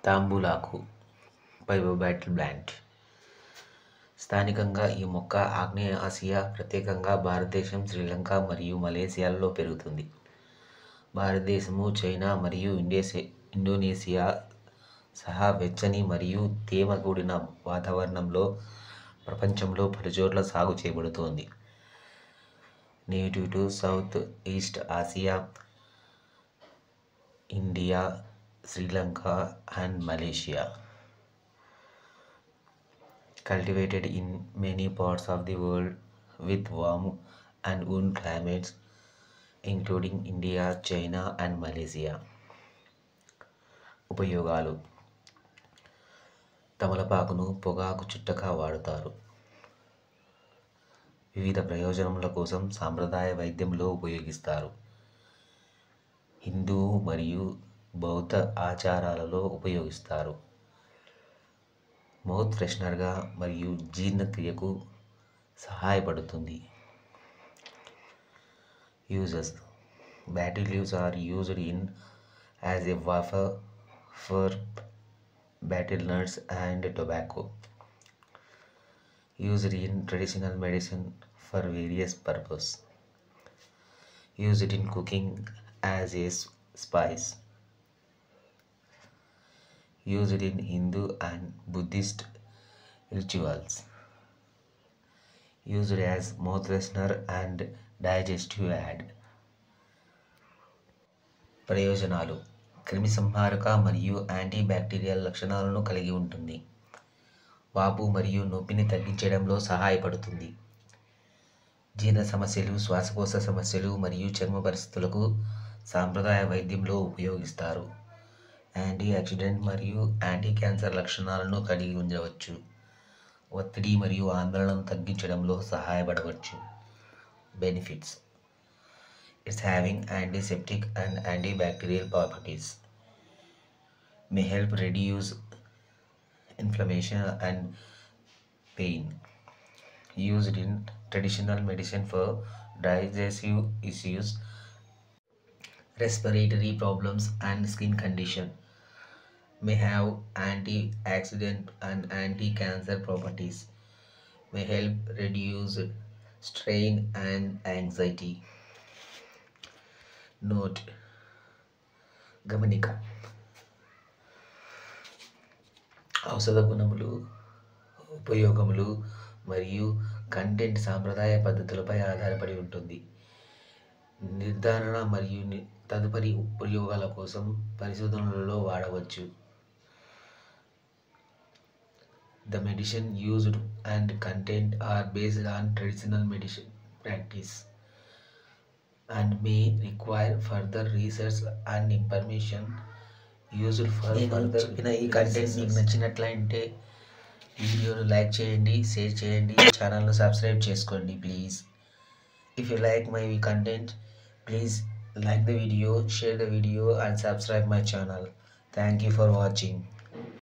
తాంబూలాకు పైబోబాటిల్ plant. స్థానికంగా ఈ మొక్క ఆగ్నేయ ఆసియా, ప్రత్యేకంగా భారతదేశం, శ్రీలంక మరియు మలేసియాలలో పెరుగుతుంది. భారతదేశము, చైనా మరియు ఇండోనేషియా సహా వెచ్చని మరియు తేమ కూడిన వాతావరణంలో ప్రపంచంలో పలుచోట్ల సాగు చేయబడుతోంది. Native to south east Asia, India, Sri Lanka and Malaysia. Cultivated in many parts of the world with warm and warm climates, including India, China and Malaysia. ఉపయోగాలు: తమలపాకును పొగాకు చుట్టగా వాడుతారు. వివిధ ప్రయోజనముల కోసం సాంప్రదాయ వైద్యంలో ఉపయోగిస్తారు. హిందూ మరియు బౌద్ధ ఆచారాలలో ఉపయోగిస్తారు. మౌత్ ఫ్రెషనర్గా మరియు జీర్ణక్రియకు సహాయపడుతుంది. Uses: Battle leaves are used as a wafer for battle nuts and tobacco. Used in traditional medicine for various purposes. Used in cooking as a spice. Used in Hindu and Buddhist rituals. Used as mouth freshener and digestive aid. ప్రయోజనాలు: క్రిమిసంహారక మరియు antibacterial లక్షణాలను కలిగి ఉంటుంది. వాపు మరియు నొప్పిని తగ్గించడంలో సహాయపడుతుంది. జీర్ణ సమస్యలు, శ్వాసకోశ సమస్యలు మరియు చర్మ పరిస్థితులకు సాంప్రదాయ వైద్యంలో ఉపయోగిస్తారు. యాంటీ ఆక్సిడెంట్ మరియు యాంటీ క్యాన్సర్ లక్షణాలను కలిగి ఉండవచ్చు. ఒత్తిడి మరియు ఆందోళనను తగ్గించడంలో సహాయపడవచ్చు. Benefits: it's having antiseptic and antibacterial properties. May help reduce inflammation and pain. Used in traditional medicine for digestive issues, respiratory problems and skin condition. May have antioxidant and anti-cancer properties. May help reduce strain and anxiety. Note: గమనిక: ఔషధ గుణములు, ఉపయోగములు మరియు content సాంప్రదాయ పద్ధతులపై ఆధారపడి ఉంటుంది. నిర్ధారణ మరియు తదుపరి ఉపయోగాల కోసం పరిశోధనలలో వాడవచ్చు. The medicine used and content are based on traditional medicine practice and may require further research and information used for further. చెప్పిన ఈ కంటెంట్ మీకు నచ్చినట్లయితే వీడియోను లైక్ చేయండి, షేర్ చేయండి, ఛానల్ను సబ్స్క్రైబ్ చేసుకోండి please. If you like my content, please like the video, share the video and subscribe my channel. Thank you for watching.